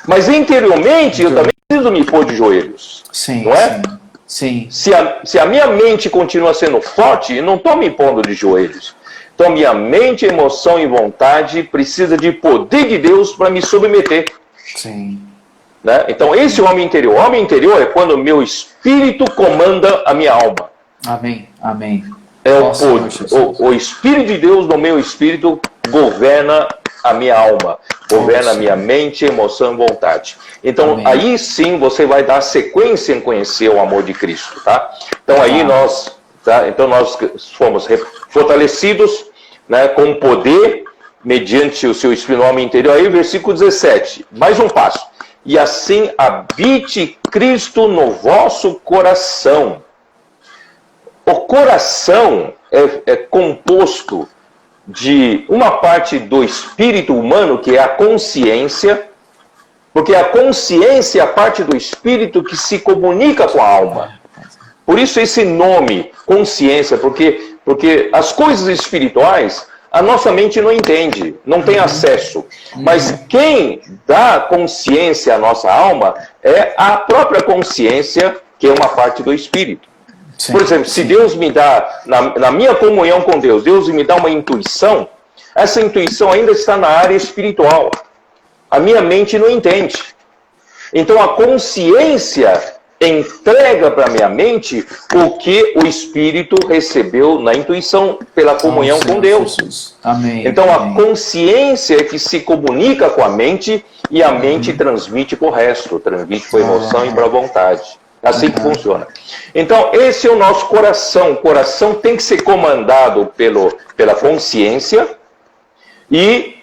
Mas interiormente eu também preciso me pôr de joelhos. Sim, não é? Sim. Se a minha mente continua sendo forte, eu não estou me pondo de joelhos. Então minha mente, emoção e vontade precisa de poder de Deus para me submeter. Sim. Né? Então esse é o homem interior. O homem interior é quando o meu espírito comanda a minha alma. Amém. Amém. É o Espírito de Deus no meu espírito governa a minha alma, governa a minha mente, emoção e vontade. Então, aí sim você vai dar sequência em conhecer o amor de Cristo, tá? Então, aí nós fomos fortalecidos, né, com poder, mediante o seu Espírito no homem interior. Aí, versículo 17, mais um passo. E assim habite Cristo no vosso coração. O coração é composto de uma parte do espírito humano, que é a consciência, porque a consciência é a parte do espírito que se comunica com a alma. Por isso esse nome, consciência, porque as coisas espirituais, a nossa mente não entende, não tem acesso. Mas quem dá consciência à nossa alma é a própria consciência, que é uma parte do espírito. Sim, por exemplo, se Deus me dá, na minha comunhão com Deus, Deus me dá uma intuição, essa intuição ainda está na área espiritual. A minha mente não entende. Então a consciência entrega para a minha mente o que o Espírito recebeu na intuição pela comunhão com Deus. Jesus. Amém. Então a consciência é que se comunica com a mente e a mente transmite para o resto, transmite para a emoção e para a vontade. Assim que funciona. Então, esse é o nosso coração. O coração tem que ser comandado pela consciência e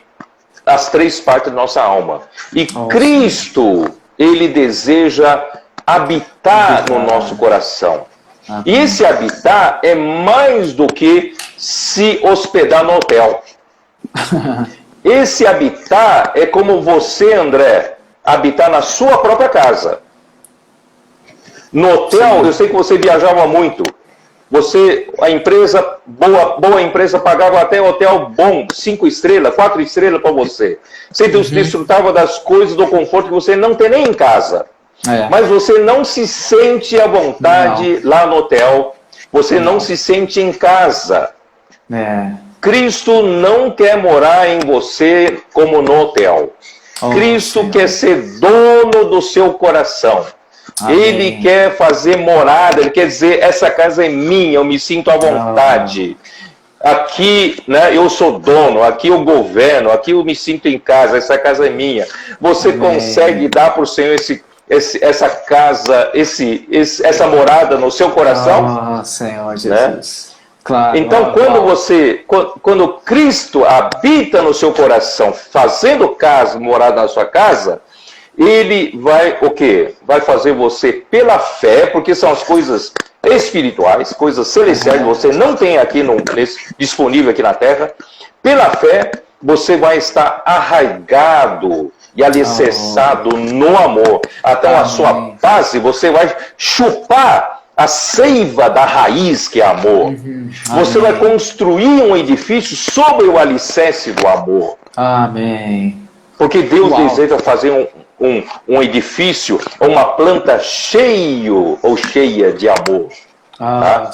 as três partes da nossa alma. E Cristo, Ele deseja habitar no nosso coração. E esse habitar é mais do que se hospedar no hotel. Esse habitar é como você, André, habitar na sua própria casa. No hotel, eu sei que você viajava muito. A empresa, boa empresa, pagava até hotel bom, 5 estrelas, 4 estrelas para você. Você desfrutava das coisas, do conforto que você não tem nem em casa. Mas você não se sente à vontade lá no hotel. Você não se sente em casa. Cristo não quer morar em você como no hotel. Cristo quer ser dono do seu coração. Amém. Ele quer fazer morada, ele quer dizer, essa casa é minha, eu me sinto à vontade. Aqui, né, eu sou dono, aqui eu governo, aqui eu me sinto em casa, essa casa é minha. Você consegue dar para o Senhor essa casa, essa morada no seu coração? Ah, Senhor Jesus. Né? Claro. Então, quando Cristo habita no seu coração, fazendo casa, morada na sua casa, Ele vai o quê? Vai fazer você pela fé, porque são as coisas espirituais, coisas celestiais que você não tem aqui disponível aqui na terra. Pela fé, você vai estar arraigado e alicerçado no amor. Até a sua base, você vai chupar a seiva da raiz, que é amor. Você vai construir um edifício sobre o alicerce do amor. Amém. Porque Deus deseja fazer um edifício, uma planta cheio ou cheia de amor. Tá?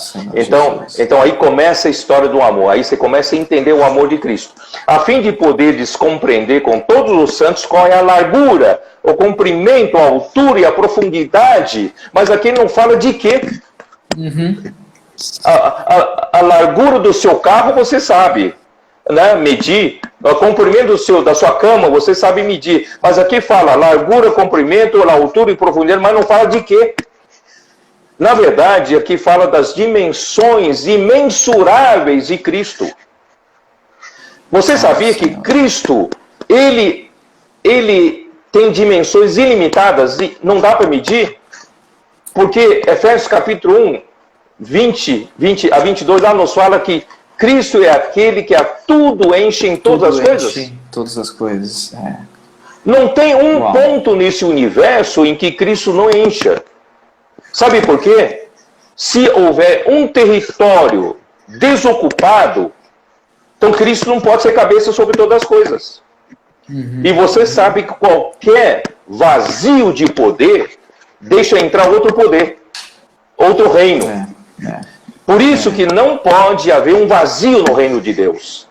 Então aí começa a história do amor. Aí você começa a entender o amor de Cristo, a fim de poderes compreender com todos os santos qual é a largura, o comprimento, a altura e a profundidade. Mas aqui ele não fala de quê? A largura do seu carro você sabe, né? Medir. O comprimento da sua cama você sabe medir. Mas aqui fala largura, comprimento, altura e profundidade, mas não fala de quê? Na verdade, aqui fala das dimensões imensuráveis de Cristo. Você sabia que Cristo, ele tem dimensões ilimitadas e não dá para medir? Porque Efésios capítulo 1, 20 a 22, lá nos fala que Cristo é aquele que a tudo enche em todas as coisas. Enche em todas as coisas. Não tem um ponto nesse universo em que Cristo não encha. Sabe por quê? Se houver um território desocupado, então Cristo não pode ser cabeça sobre todas as coisas. E você sabe que qualquer vazio de poder deixa entrar outro poder, outro reino. Por isso que não pode haver um vazio no reino de Deus.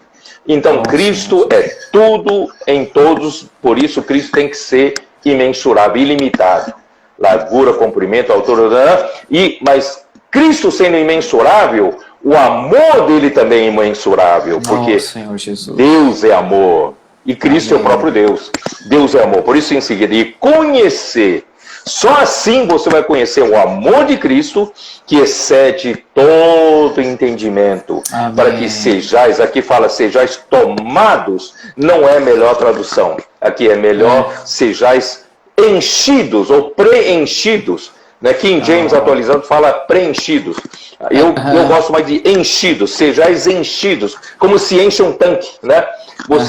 Então Cristo é tudo em todos, por isso Cristo tem que ser imensurável, ilimitado. Largura, comprimento, altura, mas Cristo sendo imensurável, o amor dele também é imensurável, porque Senhor Jesus. Deus é amor e Cristo é o próprio Deus. Deus é amor. Por isso, em seguida, e conhecer. Só assim você vai conhecer o amor de Cristo, que excede todo entendimento. Amém. Para que sejais, aqui fala sejais tomados, não é a melhor tradução. Aqui é melhor sejais enchidos ou preenchidos. Né? King James atualizando fala preenchidos. Eu gosto mais de enchidos, sejais enchidos, como se enche um tanque, né?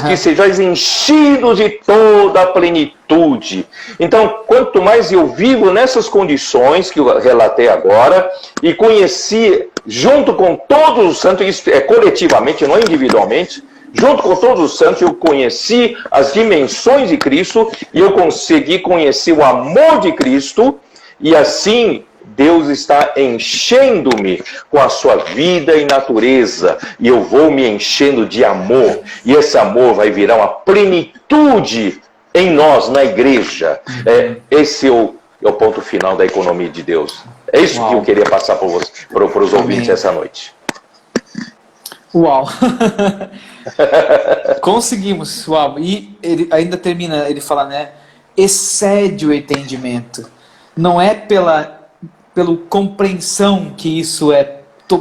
Que sejais enchidos de toda a plenitude. Então, quanto mais eu vivo nessas condições que eu relatei agora, e conheci junto com todos os santos, isso é coletivamente, não individualmente, junto com todos os santos, eu conheci as dimensões de Cristo e eu consegui conhecer o amor de Cristo, e assim Deus está enchendo-me com a sua vida e natureza, e eu vou me enchendo de amor, e esse amor vai virar uma plenitude em nós, na igreja. Esse é o ponto final da economia de Deus. É isso que eu queria passar para os ouvintes essa noite. Uau! Conseguimos, uau! E ele ainda termina, ele fala, né? Excede o entendimento. Não é pela compreensão que isso é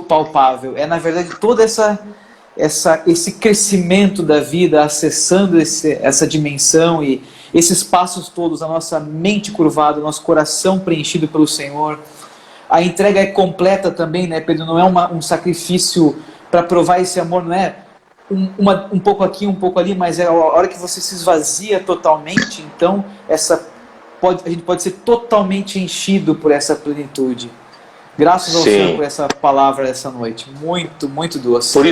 palpável, é na verdade todo esse crescimento da vida, acessando essa dimensão e esses passos todos, a nossa mente curvada, o nosso coração preenchido pelo Senhor. A entrega é completa também, né, Pedro? Não é um sacrifício para provar esse amor, não é um pouco aqui, um pouco ali, mas é a hora que você se esvazia totalmente, então a gente pode ser totalmente enchido por essa plenitude. Graças ao Senhor por essa palavra essa noite. Muito, muito doce. Por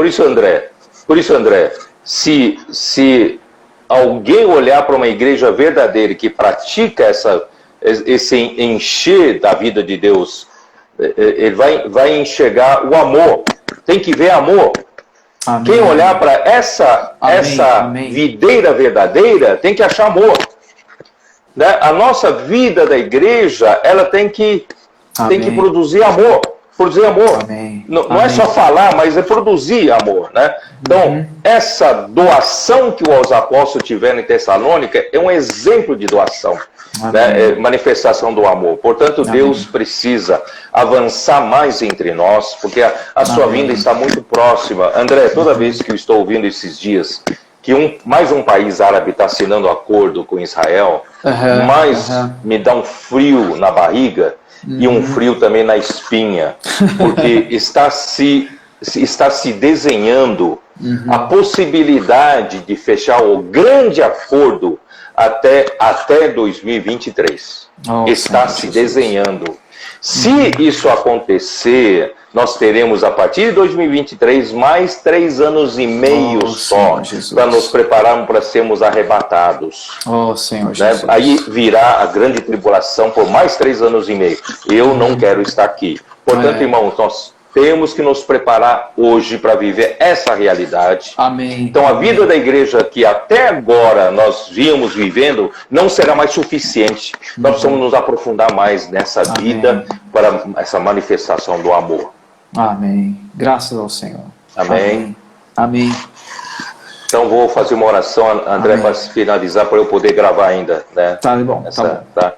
isso, André, se alguém olhar para uma igreja verdadeira que pratica esse encher da vida de Deus, ele vai enxergar o amor. Tem que ver amor. Amém. Quem olhar para essa videira verdadeira tem que achar amor. Né? A nossa vida da igreja, ela tem que produzir amor. Produzir amor. Amém. Não Amém. é só falar, mas é produzir amor, né? Então, essa doação que os apóstolos tiveram em Tessalônica é um exemplo de doação, né? É manifestação do amor. Portanto, Amém. Deus precisa avançar mais entre nós, porque a sua vinda está muito próxima. André, toda vez que eu estou ouvindo esses dias que mais um país árabe está assinando acordo com Israel, me dá um frio na barriga, e um frio também na espinha, porque está se desenhando a possibilidade de fechar o grande acordo até 2023. Está se desenhando. Se isso acontecer, nós teremos a partir de 2023 mais 3 anos e meio só para nos prepararmos para sermos arrebatados. Senhor né? Jesus. Aí virá a grande tribulação por mais 3 anos e meio. Eu não quero estar aqui. Portanto, irmãos, nós temos que nos preparar hoje para viver essa realidade. Amém. Então, a vida da igreja que até agora nós víamos vivendo não será mais suficiente. Nós precisamos nos aprofundar mais nessa vida para essa manifestação do amor. Amém. Graças ao Senhor. Amém. Amém. Então, vou fazer uma oração, André, para finalizar, para eu poder gravar ainda. Né? Tá bom. Tá?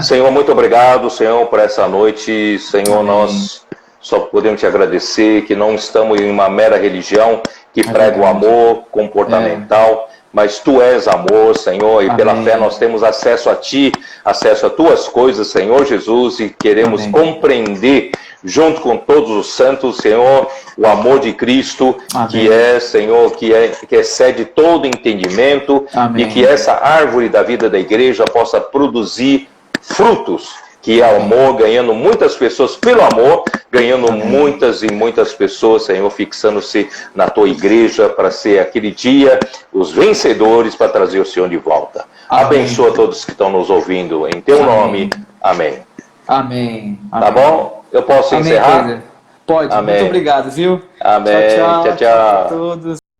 Senhor, muito obrigado, Senhor, por essa noite. Senhor, nós só podemos te agradecer que não estamos em uma mera religião que prega o amor comportamental, mas Tu és amor, Senhor, e pela fé nós temos acesso a Ti, acesso a Tuas coisas, Senhor Jesus, e queremos compreender, junto com todos os santos, Senhor, o amor de Cristo, que é, Senhor, que excede todo entendimento, e que essa árvore da vida da igreja possa produzir frutos, que é o amor, ganhando muitas pessoas pelo amor, ganhando muitas e muitas pessoas, Senhor, fixando-se na Tua igreja para ser aquele dia os vencedores para trazer o Senhor de volta. Abençoa todos que estão nos ouvindo, em Teu nome. Amém. Amém. Tá bom? Eu posso encerrar? Pode. Muito obrigado, viu? Amém. Tchau, tchau. A todos.